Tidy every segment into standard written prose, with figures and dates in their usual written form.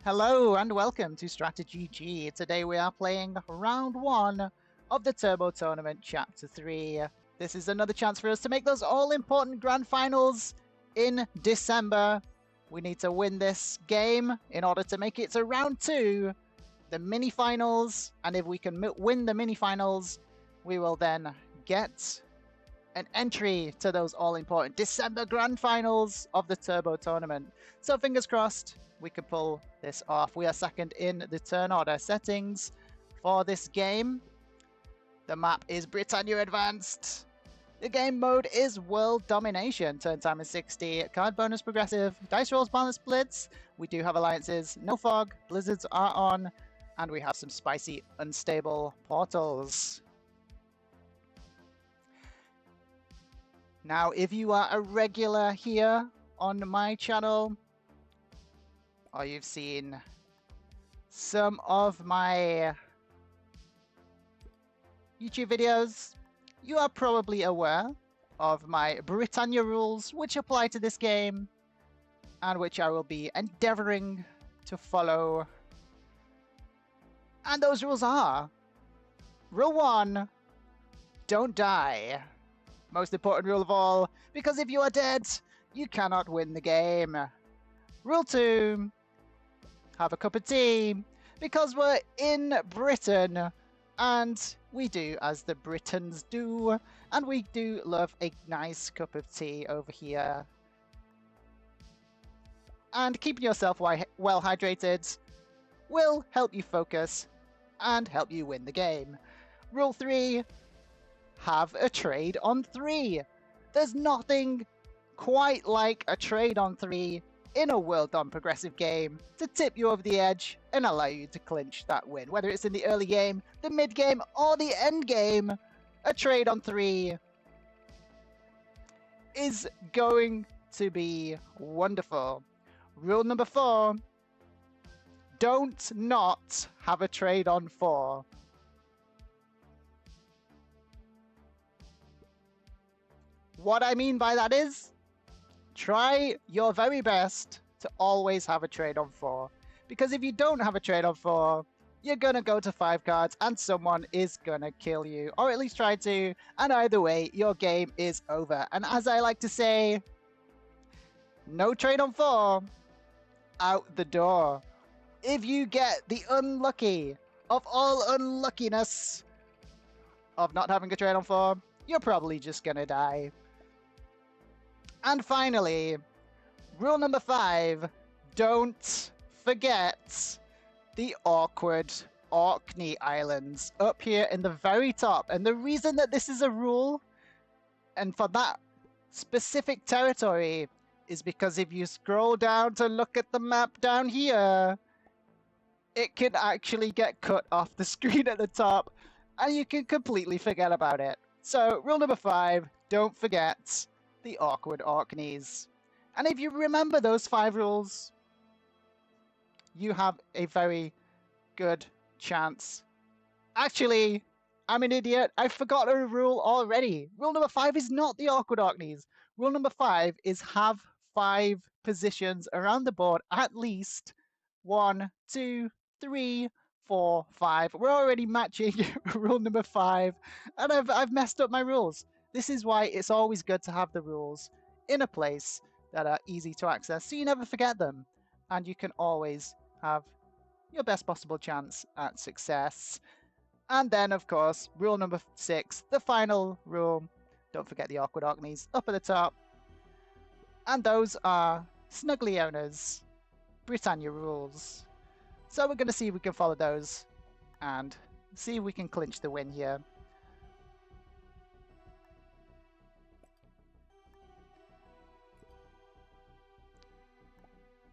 Hello and welcome to StratiGG. Today we are playing round 1 of the Turbo Tournament Chapter 3. This is another chance for us to make those all-important grand finals in December. We need to win this game in order to make it to round 2, the mini-finals, and if we can win the mini-finals, we will then get an entry to those all-important December grand finals of the Turbo Tournament. So fingers crossed we can pull this off. We are second in the turn order settings for this game. The map is Britannia Advanced. The game mode is World Domination. Turn time is 60. Card bonus progressive. Dice rolls balance splits. We do have alliances. No fog. Blizzards are on. And we have some spicy unstable portals. Now, if you are a regular here on my channel, or you've seen some of my YouTube videos, you are probably aware of my Britannia rules, which apply to this game, and which I will be endeavoring to follow. And those rules are: Rule 1, don't die. Most important rule of all, because if you are dead, you cannot win the game. Rule 2, have a cup of tea, because we're in Britain, and we do as the Britons do, and we do love a nice cup of tea over here. And keeping yourself well hydrated will help you focus and help you win the game. Rule 3, have a trade on 3. There's nothing quite like a trade on 3 in a World Dom progressive game to tip you over the edge and allow you to clinch that win. Whether it's in the early game, the mid game, or the end game, a trade on 3 is going to be wonderful. Rule number 4, don't not have a trade on 4. What I mean by that is, try your very best to always have a trade on 4. Because if you don't have a trade on 4, you're going to go to 5 cards and someone is going to kill you. Or at least try to. And either way, your game is over. And as I like to say, no trade on 4, out the door. If you get the unlucky of all unluckiness of not having a trade on 4, you're probably just going to die. And finally, rule number 5, don't forget the awkward Orkney Islands up here in the very top. And the reason that this is a rule, and for that specific territory, is because if you scroll down to look at the map down here, it can actually get cut off the screen at the top, and you can completely forget about it. So, rule number 5, don't forget the awkward Orkneys. And if you remember those 5 rules, you have a very good chance. Actually, I'm an idiot. I forgot a rule already. Rule number 5 is not the awkward Orkneys. Rule number 5 is have 5 positions around the board, at least 1, 2, 3, 4, 5. We're already matching rule number 5, and I've messed up my rules. This is why it's always good to have the rules in a place that are easy to access, so you never forget them, and you can always have your best possible chance at success. And then, of course, rule number 6, the final rule, don't forget the awkward Orkneys up at the top. And those are snuGGles owners, Britannia rules. So we're going to see if we can follow those and see if we can clinch the win here.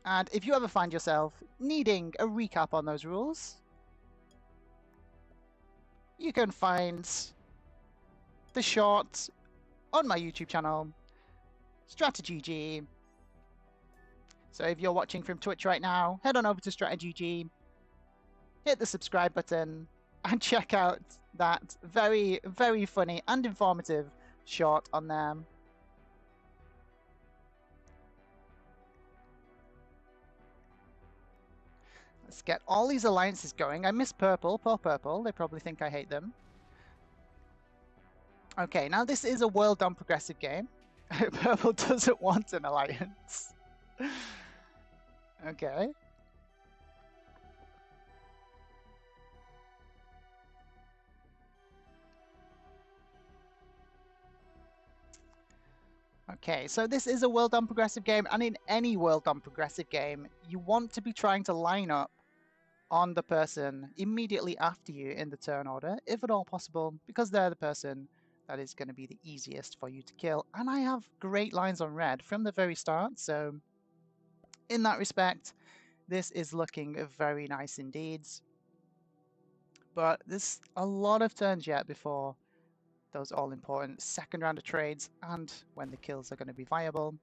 And if you ever find yourself needing a recap on those rules, you can find the short on my YouTube channel, StratiGG. So if you're watching from Twitch right now, head on over to StratiGG, hit the subscribe button, and check out that very, very funny and informative short on there. Let's get all these alliances going. I miss purple. Poor purple. They probably think I hate them. Okay, now this is a world-on progressive game. Purple doesn't want an alliance. Okay. Okay, so this is a world-on progressive game, and in any world-on progressive game, you want to be trying to line up on the person immediately after you in the turn order, if at all possible, because they're the person that is going to be the easiest for you to kill. And I have great lines on red from the very start, so in that respect, this is looking very nice indeed. But there's a lot of turns yet before those all-important second round of trades and when the kills are going to be viable.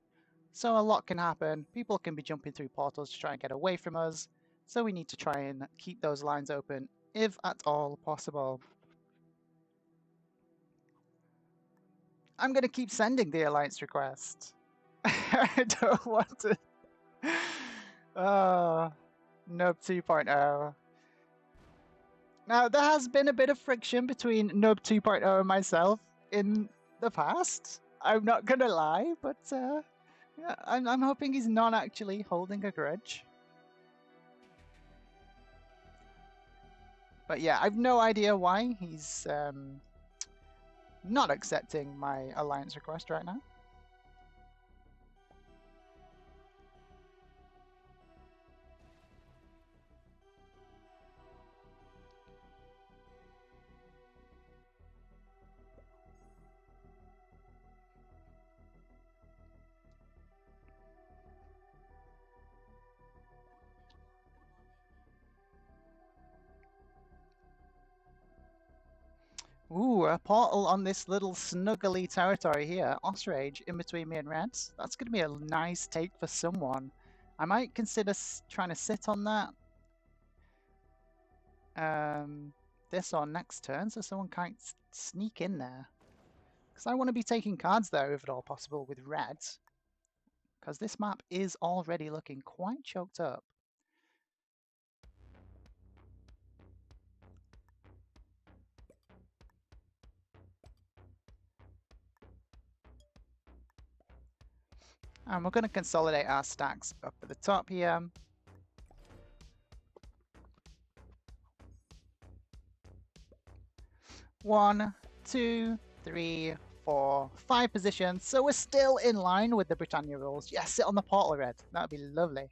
So a lot can happen. People can be jumping through portals to try and get away from us. So we need to try and keep those lines open, if at all possible. I'm going to keep sending the alliance request. I don't want to. Oh, Noob 2.0. Now, there has been a bit of friction between Noob 2.0 and myself in the past. I'm not going to lie, but yeah, I'm hoping he's not actually holding a grudge. But yeah, I've no idea why he's not accepting my alliance request right now. Ooh, a portal on this little snuggly territory here. Ostrage in between me and Reds. That's going to be a nice take for someone. I might consider trying to sit on that. This or next turn, so someone can't sneak in there. Because I want to be taking cards there, if at all possible, with Reds. Because this map is already looking quite choked up. And we're going to consolidate our stacks up at the top here. One, two, three, 4, 5 positions. So we're still in line with the Britannia rules. Yes, sit on the portal red. That would be lovely.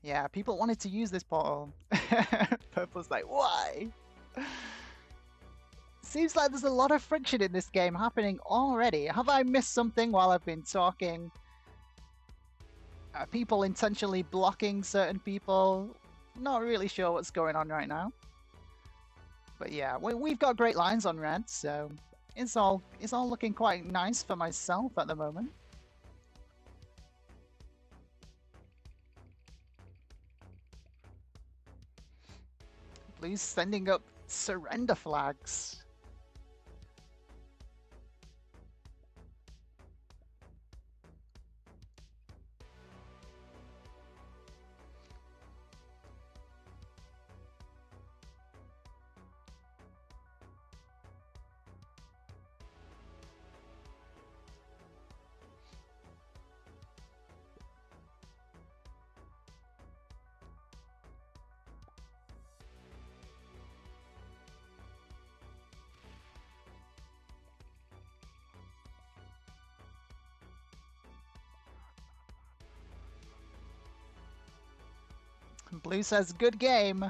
Yeah, people wanted to use this portal. Purple's like, why? Seems like there's a lot of friction in this game happening already. Have I missed something while I've been talking? Are people intentionally blocking certain people? Not really sure what's going on right now. But yeah, we've got great lines on red, so it's all looking quite nice for myself at the moment. Blue's sending up surrender flags. Blue says, good game.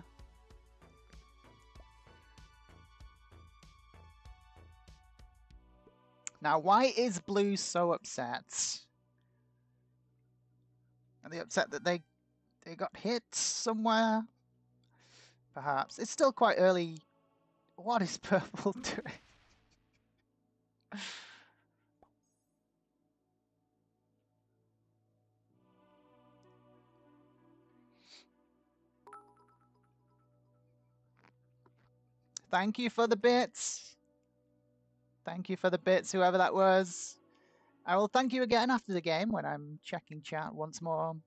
Now, why is Blue so upset? Are they upset that they got hit somewhere? Perhaps. It's still quite early. What is Purple doing? Thank you for the bits. Thank you for the bits, whoever that was. I will thank you again after the game when I'm checking chat once more.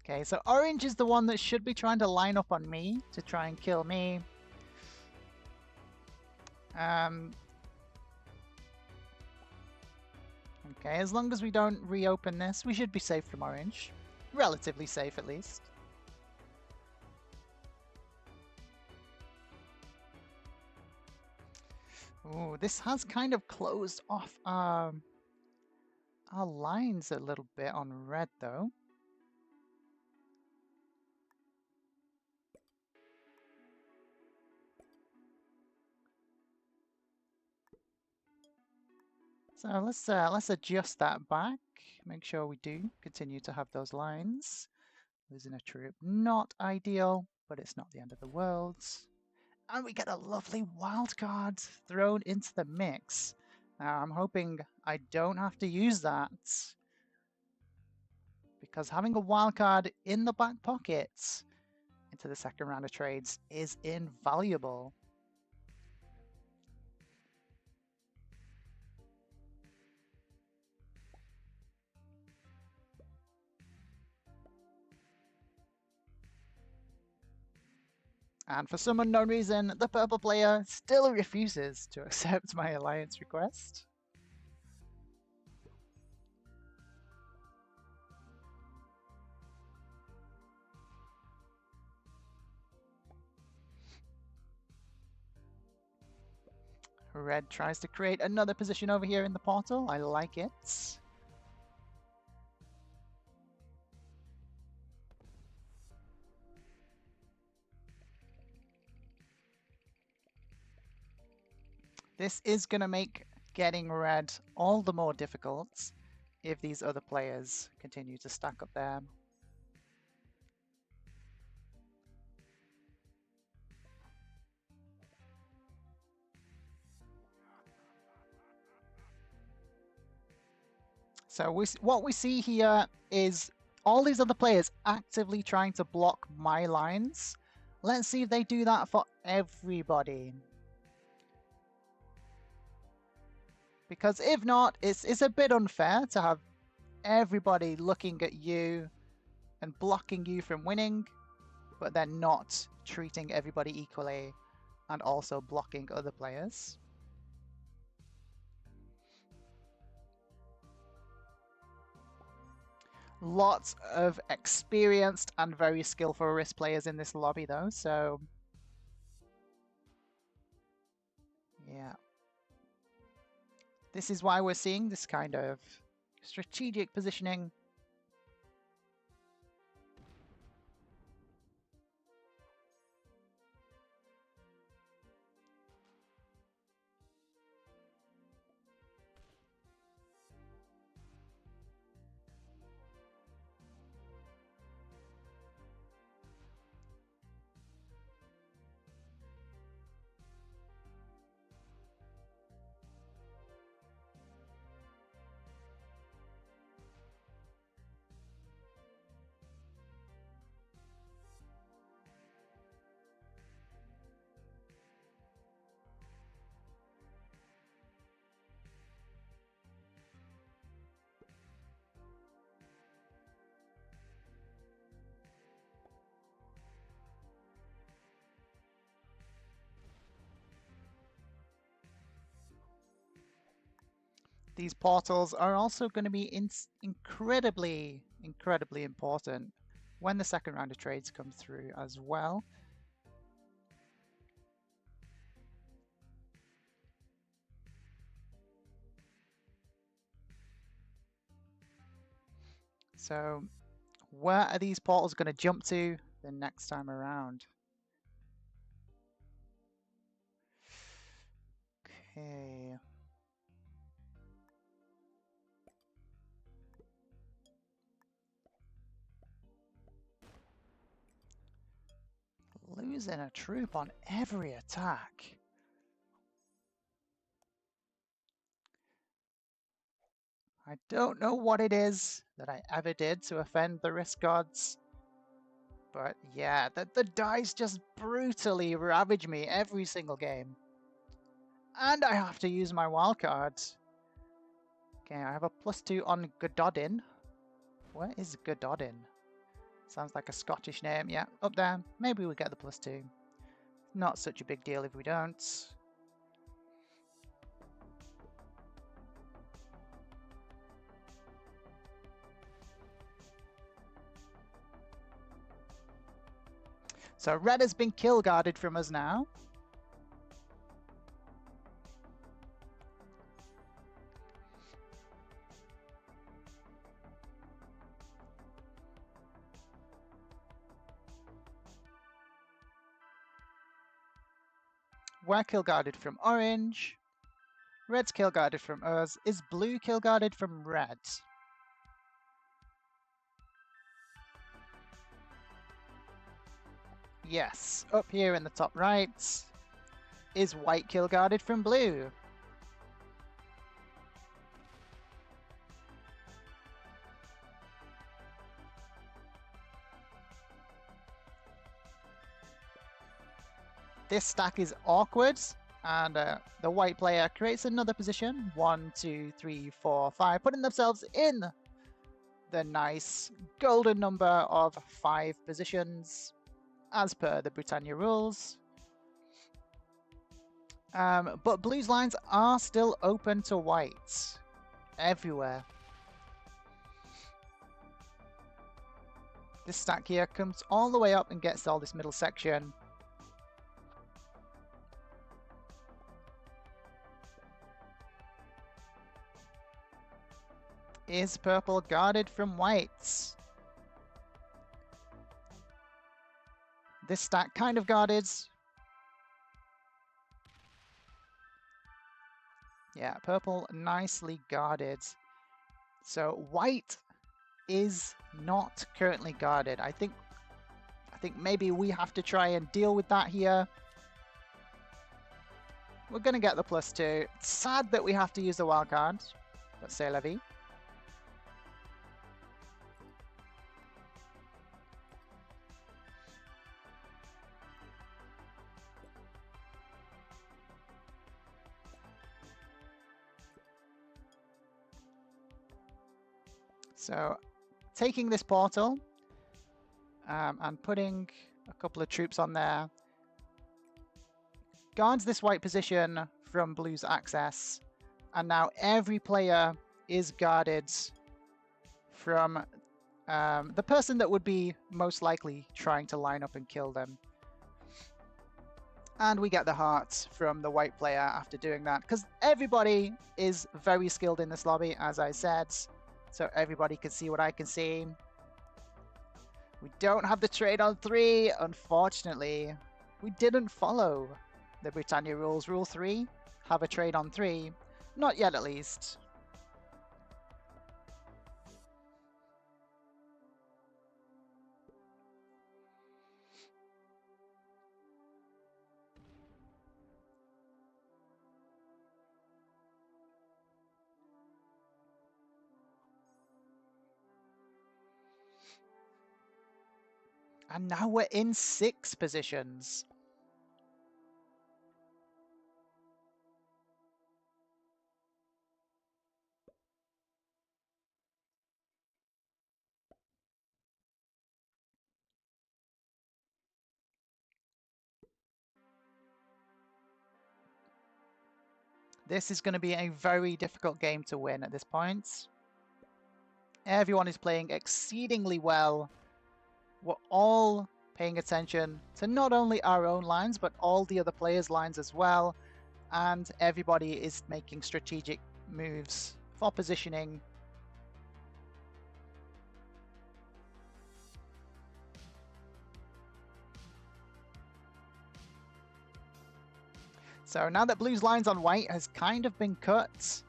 Okay, so orange is the one that should be trying to line up on me to try and kill me. Okay, as long as we don't reopen this, we should be safe from orange. Relatively safe, at least. Ooh, this has kind of closed off our lines a little bit on red, though. So let's adjust that back. Make sure we do continue to have those lines. Losing a troop, not ideal, but it's not the end of the world. And we get a lovely wild card thrown into the mix. Now I'm hoping I don't have to use that, because having a wild card in the back pocket into the second round of trades is invaluable. And for some unknown reason, the purple player still refuses to accept my alliance request. Red tries to create another position over here in the portal. I like it. This is going to make getting red all the more difficult if these other players continue to stack up there. So what we see here is all these other players actively trying to block my lines. Let's see if they do that for everybody. Because if not, it's a bit unfair to have everybody looking at you and blocking you from winning, but then not treating everybody equally and also blocking other players. Lots of experienced and very skillful risk players in this lobby though, so yeah. This is why we're seeing this kind of strategic positioning. These portals are also going to be incredibly important when the second round of trades come through as well. So where are these portals going to jump to the next time around? Okay. losing a troop on every attack. I don't know what it is that I ever did to offend the risk gods. But yeah, the dice just brutally ravage me every single game. And I have to use my wildcards. Okay, I have a +2 on Gododin. Where is Gododin? Sounds like a Scottish name. Yeah, up there. Maybe we get the +2. Not such a big deal if we don't. So red has been kill guarded from us now. We're kill guarded from orange. Red's kill guarded from us. Is blue kill guarded from red? Yes, up here in the top right. Is white kill guarded from blue? This stack is awkward, and the white player creates another position. 1, 2, 3, 4, 5, putting themselves in the nice golden number of 5 positions, as per the Britannia rules. But blue's lines are still open to white everywhere. This stack here comes all the way up and gets all this middle section. Is purple guarded from whites? This stack kind of guarded. Yeah, purple nicely guarded. So white is not currently guarded. I think maybe we have to try and deal with that here. We're going to get the +2. It's sad that we have to use the wild card, but c'est la vie. So, taking this portal and putting a couple of troops on there guards this white position from blue's access, and now every player is guarded from the person that would be most likely trying to line up and kill them. And we get the heart from the white player after doing that, because everybody is very skilled in this lobby, as I said. So everybody can see what I can see. We don't have the trade on 3, unfortunately. We didn't follow the Britannia rules. Rule 3, have a trade on 3. Not yet, at least. And now we're in 6 positions. This is going to be a very difficult game to win at this point. Everyone is playing exceedingly well. We're all paying attention to not only our own lines, but all the other players' lines as well. And everybody is making strategic moves for positioning. So now that blue's lines on white has kind of been cut,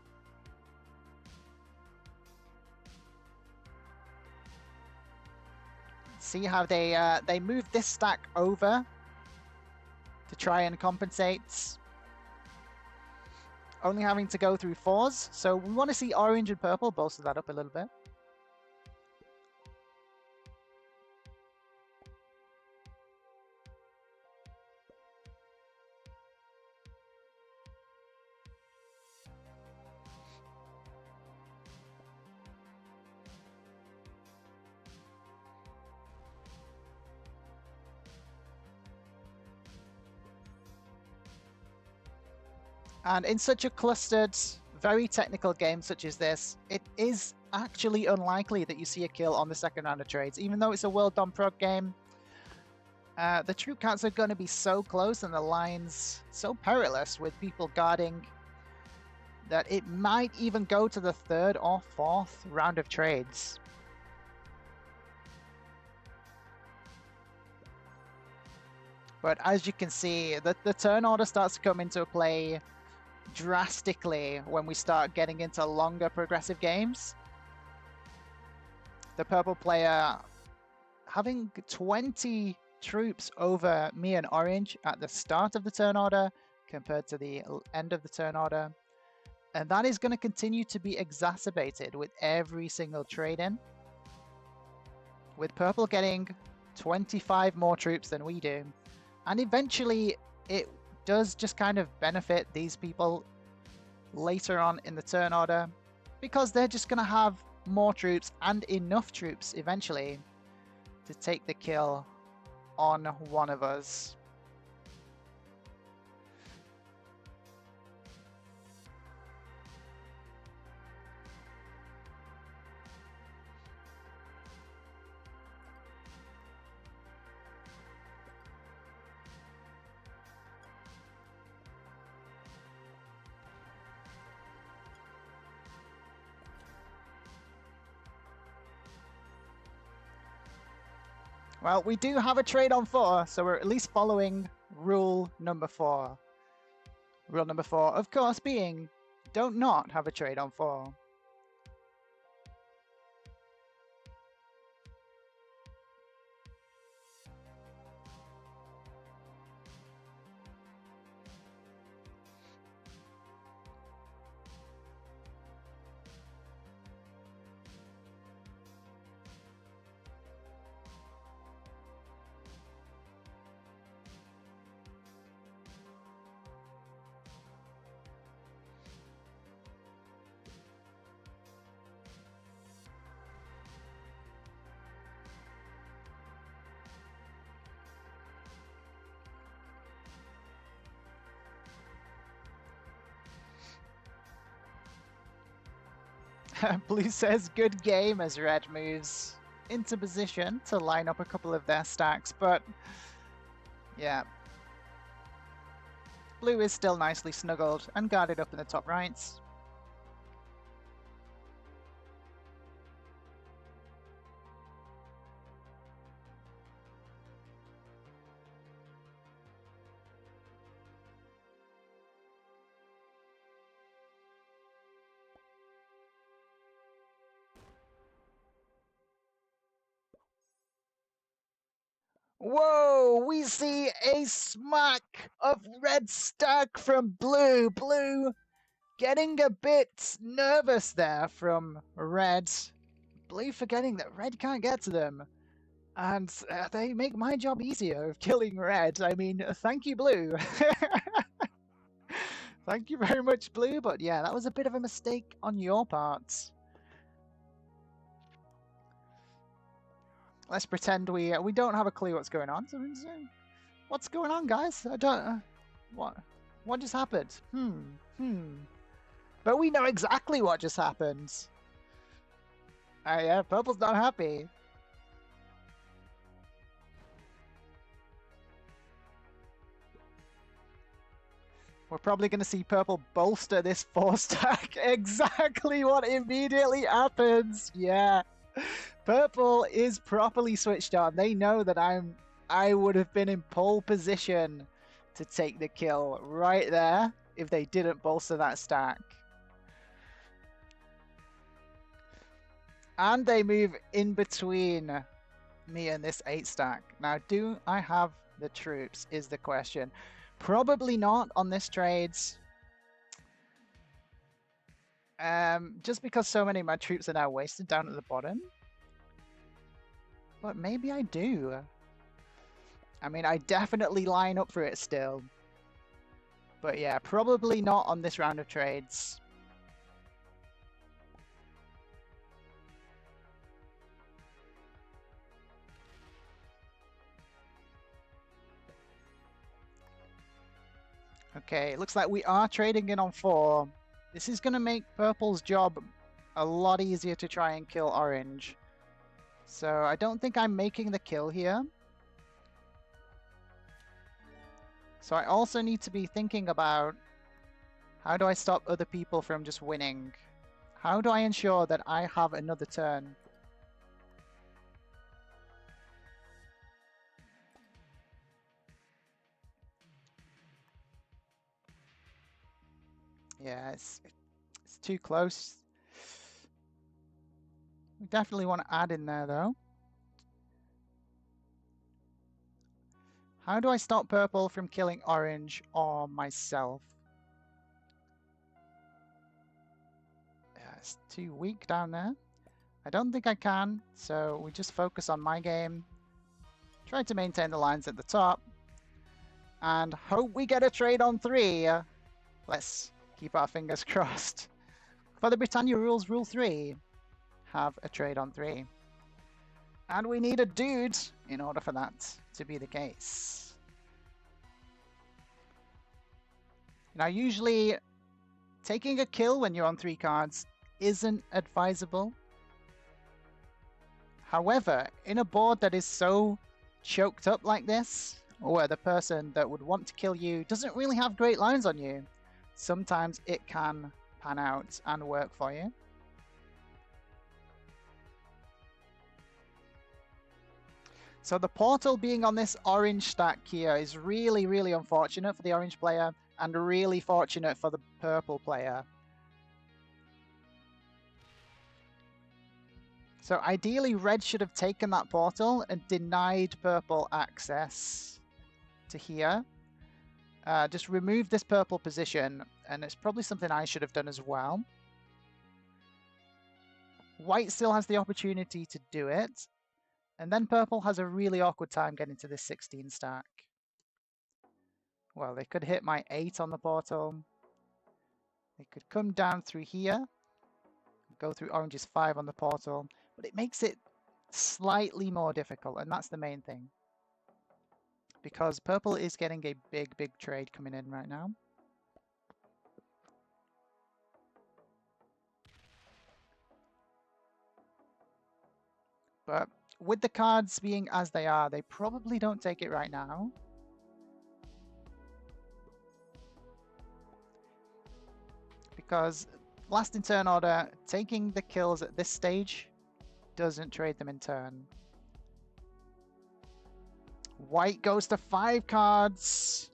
see how they move this stack over to try and compensate. Only having to go through 4s, so we want to see orange and purple bolster that up a little bit. And in such a clustered, very technical game such as this, it is actually unlikely that you see a kill on the second round of trades. Even though it's a World Dom Prog game, the troop counts are going to be so close and the lines so perilous with people guarding that it might even go to the 3rd or 4th round of trades. But as you can see, the turn order starts to come into play drastically when we start getting into longer progressive games. The purple player having 20 troops over me and orange at the start of the turn order compared to the end of the turn order. And that is going to continue to be exacerbated with every single trade-in. With purple getting 25 more troops than we do. And eventually it does just kind of benefit these people later on in the turn order because they're just going to have more troops and enough troops eventually to take the kill on one of us. Well, we do have a trade on 4, so we're at least following rule number 4. Rule number 4, of course, being don't not have a trade on 4. Blue says good game as red moves into position to line up a couple of their stacks, but yeah. Blue is still nicely snuggled and guarded up in the top right. Whoa, we see a smack of red stack from blue. Blue getting a bit nervous there from red. Blue forgetting that red can't get to them. And they make my job easier of killing red. I mean, thank you, blue. Thank you very much, blue. But yeah, that was a bit of a mistake on your part. Let's pretend we don't have a clue what's going on. So, what's going on, guys? I don't. What just happened? But we know exactly what just happened. Yeah, purple's not happy. We're probably going to see purple bolster this 4-stack. Exactly what immediately happens. Yeah. Purple is properly switched on. They know that I would have been in pole position to take the kill right there if they didn't bolster that stack. And they move in between me and this 8-stack. Now, do I have the troops is the question. Probably not on this trade. Just because so many of my troops are now wasted down at the bottom. But maybe I do. I mean, I definitely line up for it still. But yeah, probably not on this round of trades. Okay, it looks like we are trading in on 4. This is going to make Purple's job a lot easier to try and kill Orange. So I don't think I'm making the kill here. So I also need to be thinking about how do I stop other people from just winning? How do I ensure that I have another turn? Yeah, it's too close. We definitely want to add in there, though. How do I stop Purple from killing Orange or myself? Yeah, it's too weak down there. I don't think I can, so we just focus on my game. Try to maintain the lines at the top. And hope we get a trade on 3. Let's keep our fingers crossed. For the Britannia rules, rule 3. Have a trade on 3. And we need a dude in order for that to be the case. Now, usually taking a kill when you're on 3 cards isn't advisable. However, in a board that is so choked up like this, or where the person that would want to kill you doesn't really have great lines on you, sometimes it can pan out and work for you. So the portal being on this orange stack here is really, really unfortunate for the orange player and really fortunate for the purple player. So ideally, red should have taken that portal and denied purple access to here. Just remove this purple position, and it's probably something I should have done as well. White still has the opportunity to do it, and then purple has a really awkward time getting to this 16 stack. Well, they could hit my 8 on the portal. They could come down through here, go through orange's 5 on the portal, but it makes it slightly more difficult, and that's the main thing. Because purple is getting a big, big trade coming in right now. But with the cards being as they are, they probably don't take it right now. Because last in turn order, taking the kills at this stage doesn't trade them in turn. White goes to 5 cards.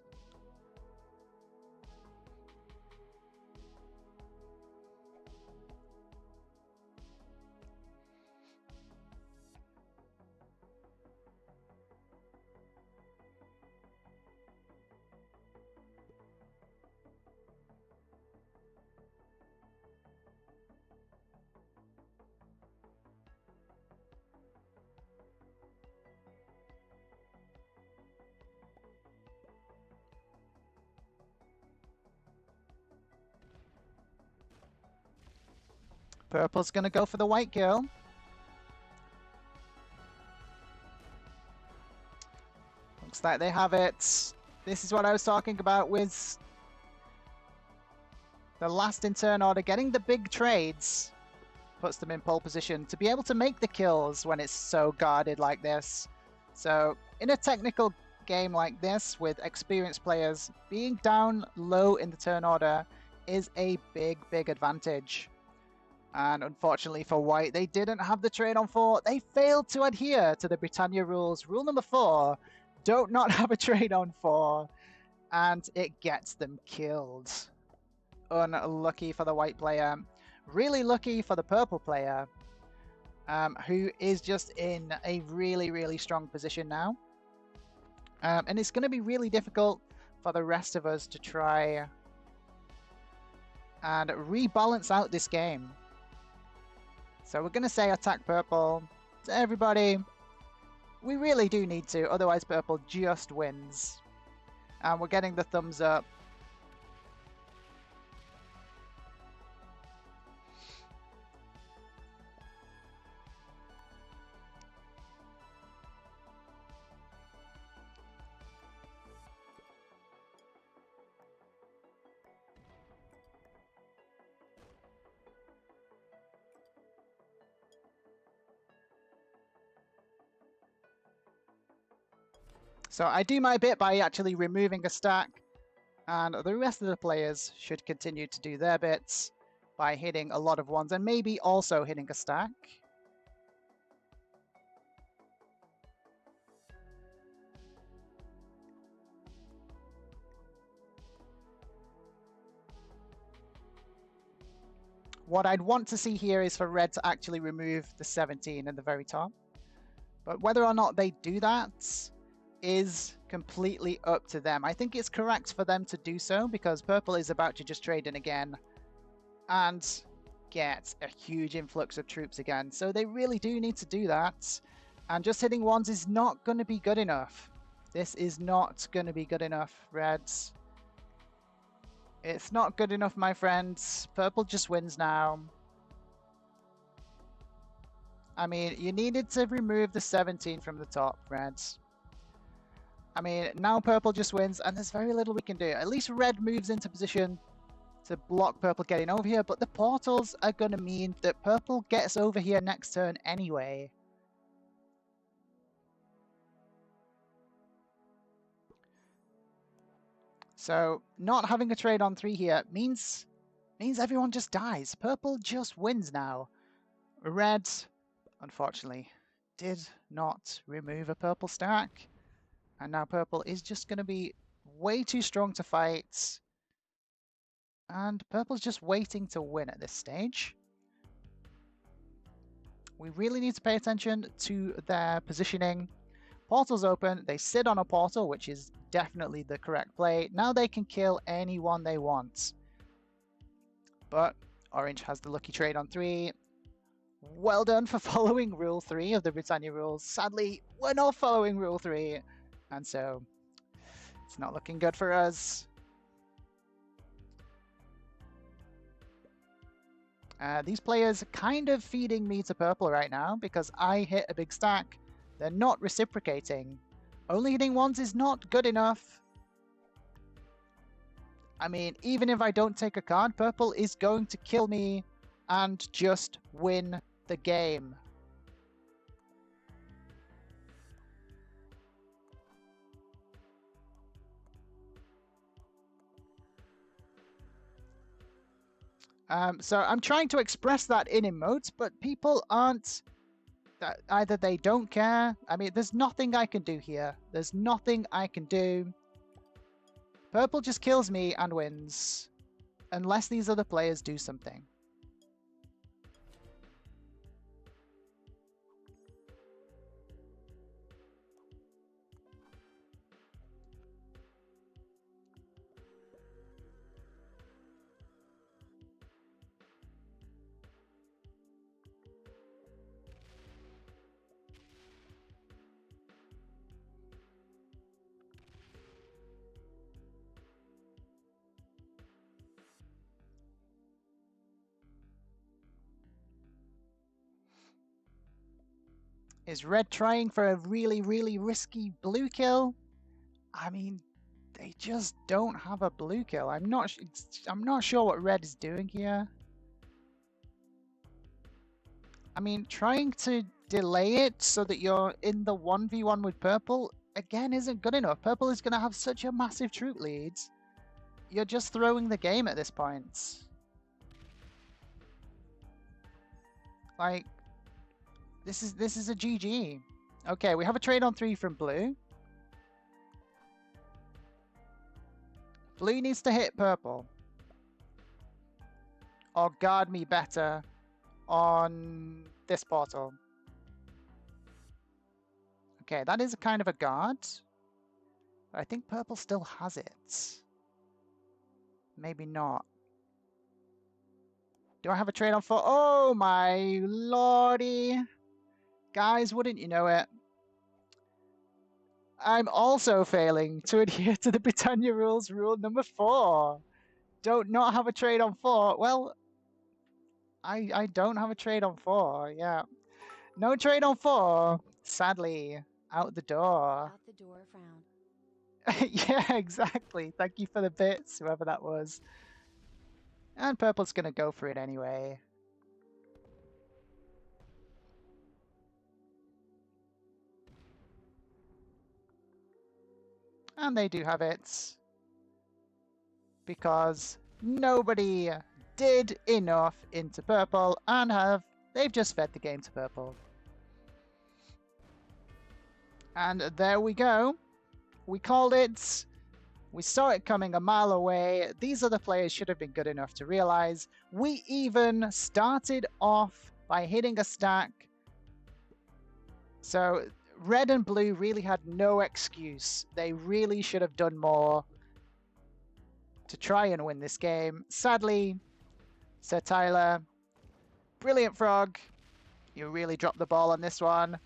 Purple's going to go for the white kill. Looks like they have it. This is what I was talking about with the last in turn order. Getting the big trades puts them in pole position to be able to make the kills when it's so guarded like this. So in a technical game like this with experienced players, being down low in the turn order is a big, big advantage. And unfortunately for white, they didn't have the trade on 4. They failed to adhere to the Britannia rules. Rule number 4, don't not have a trade on 4. And it gets them killed. Unlucky for the white player. Really lucky for the purple player, who is just in a really, really strong position now. And it's going to be really difficult for the rest of us to try and rebalance out this game. So we're going to say attack purple to everybody. We really do need to, otherwise purple just wins. And we're getting the thumbs up. So I do my bit by actually removing a stack, and the rest of the players should continue to do their bits by hitting a lot of ones and maybe also hitting a stack. What I'd want to see here is for red to actually remove the 17 in the very top. But whether or not they do that is completely up to them. I think it's correct for them to do so because purple is about to just trade in again and get a huge influx of troops again. So they really do need to do that. And just hitting ones is not going to be good enough. This is not going to be good enough, reds. It's not good enough, my friends. Purple just wins now. I mean, you needed to remove the 17 from the top, reds. I mean, now purple just wins, and there's very little we can do. At least red moves into position to block purple getting over here, but the portals are going to mean that purple gets over here next turn anyway. So not having a trade on 3 here means everyone just dies. Purple just wins now. Red, unfortunately, did not remove a purple stack. And now purple is just going to be way too strong to fight. And purple's just waiting to win at this stage. We really need to pay attention to their positioning. Portal's open. They sit on a portal, which is definitely the correct play. Now they can kill anyone they want. But orange has the lucky trade on 3. Well done for following rule 3 of the Britannia rules. Sadly, we're not following rule 3. And so it's not looking good for us. These players are kind of feeding me to purple right now because I hit a big stack. They're not reciprocating. Only hitting ones is not good enough. I mean, even if I don't take a card, purple is going to kill me and just win the game. So I'm trying to express that in emotes, but people aren't. Either they don't care. I mean, there's nothing I can do here. There's nothing I can do. Purple just kills me and wins. Unless these other players do something. Is red trying for a really, really risky blue kill? I mean, they just don't have a blue kill. I'm not sure what red is doing here. I mean, trying to delay it so that you're in the 1v1 with purple, again, isn't good enough. Purple is going to have such a massive troop lead. You're just throwing the game at this point. Like, this is a GG. Okay, we have a trade on 3 from blue. Blue needs to hit purple. Or guard me better on this portal. Okay, that is kind of a guard. I think purple still has it. Maybe not. Do I have a trade on 4? Oh my lordy. Guys, wouldn't you know it? I'm also failing to adhere to the Britannia rules, rule number 4. Don't not have a trade on 4. Well, I don't have a trade on 4, yeah. No trade on 4. Sadly, out the door. Out the door frown. Yeah, exactly. Thank you for the bits, whoever that was. And purple's gonna go for it anyway. And they do have it. Because nobody did enough into purple and they've just fed the game to purple. And there we go. We called it. We saw it coming a mile away. These other players should have been good enough to realize. We even started off by hitting a stack. So red and blue really had no excuse. They really should have done more to try and win this game. Sadly, Sir Tyler, brilliant frog. You really dropped the ball on this one.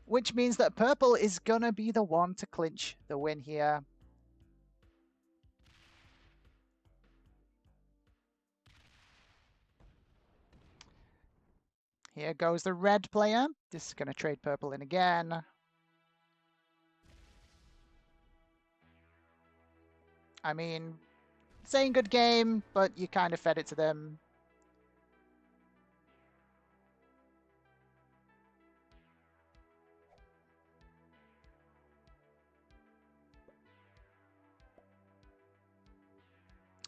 Which means that purple is going to be the one to clinch the win here. Here goes the red player. This is going to trade purple in again. I mean, saying good game, but you kind of fed it to them.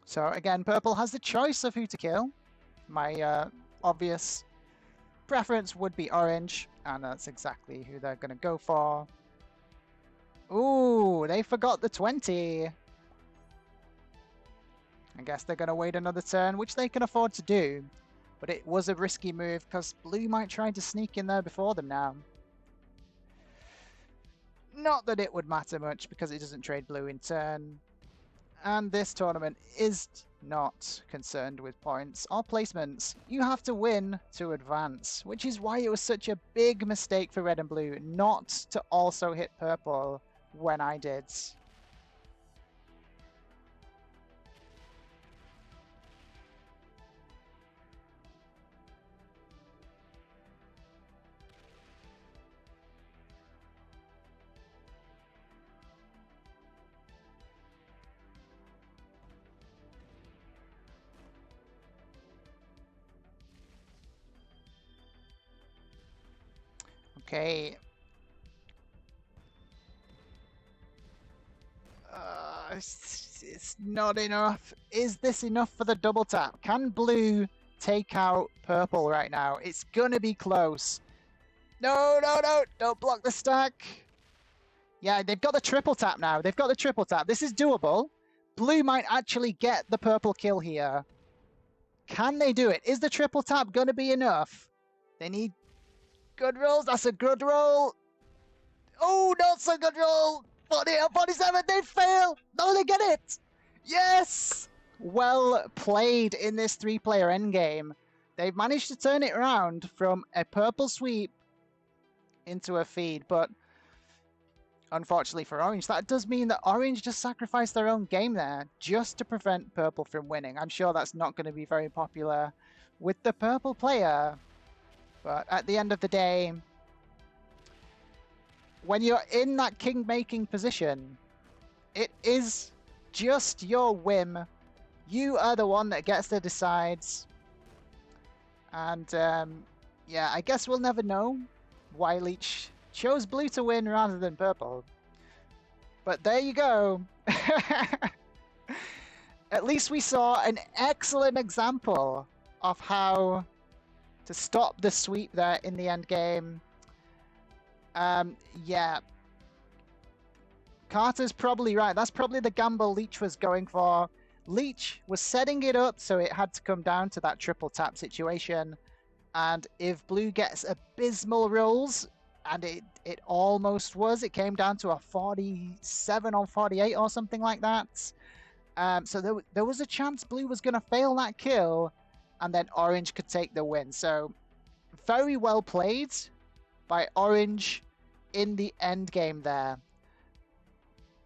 So again, purple has the choice of who to kill. My obvious preference would be orange, and that's exactly who they're going to go for. Ooh, they forgot the 20. I guess they're going to wait another turn, which they can afford to do. But it was a risky move because blue might try to sneak in there before them now. Not that it would matter much because it doesn't trade blue in turn. And this tournament is not concerned with points or placements. You have to win to advance, which is why it was such a big mistake for red and blue not to also hit purple when I did. Okay. It's not enough. Is this enough for the double tap? Can blue take out purple right now? It's gonna be close. No, no, no! Don't block the stack. Yeah, they've got the triple tap now. They've got the triple tap. This is doable. Blue might actually get the purple kill here. Can they do it? Is the triple tap gonna be enough? They need good rolls. That's a good roll. Oh, not so good roll. 48 47. They fail. No, they get it. Yes. Well played in this 3-player endgame. They've managed to turn it around from a purple sweep into a feed, but unfortunately for orange, that does mean that orange just sacrificed their own game there just to prevent purple from winning. I'm sure that's not going to be very popular with the purple player, but at the end of the day, when you're in that king-making position, it is just your whim. You are the one that gets to decide. And yeah, I guess we'll never know why Leech chose blue to win rather than purple. But there you go. At least we saw an excellent example of how to stop the sweep there in the end game. Yeah. Carter's probably right. That's probably the gamble Leech was going for. Leech was setting it up so it had to come down to that triple tap situation. And if blue gets abysmal rolls, and it almost was. It came down to a 47 or 48 or something like that. So there was a chance blue was going to fail that kill, and then orange could take the win. So very well played by orange in the end game there.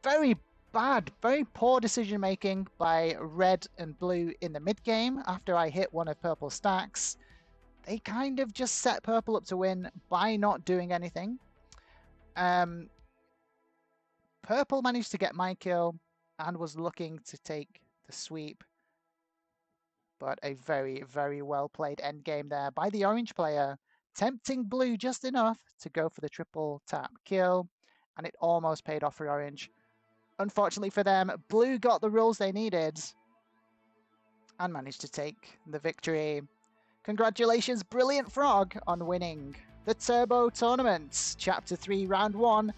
Very bad, very poor decision making by red and blue in the mid game after I hit one of purple's stacks. They kind of just set purple up to win by not doing anything. Purple managed to get my kill and was looking to take the sweep. But a very, very well played endgame there by the orange player, tempting blue just enough to go for the triple tap kill, and it almost paid off for orange. Unfortunately for them, blue got the rules they needed and managed to take the victory. Congratulations, Brilliant Frog, on winning the Turbo Tournament, Chapter 3, Round 1.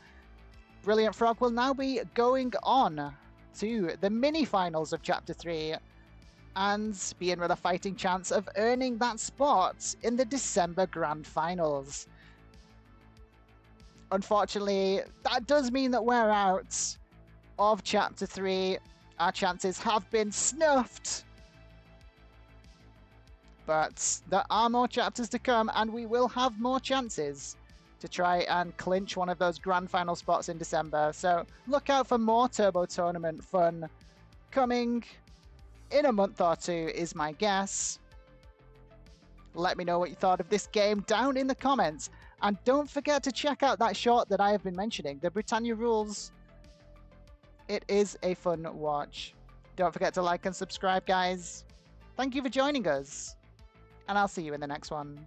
Brilliant Frog will now be going on to the mini-finals of Chapter 3 and be in with a fighting chance of earning that spot in the December Grand Finals. Unfortunately, that does mean that we're out of Chapter 3. Our chances have been snuffed. But there are more chapters to come, and we will have more chances to try and clinch one of those grand final spots in December. So look out for more Turbo Tournament fun coming in a month or two, is my guess. Let me know what you thought of this game down in the comments. And don't forget to check out that short that I have been mentioning, the Britannia rules. It is a fun watch. Don't forget to like and subscribe, guys. Thank you for joining us, and I'll see you in the next one.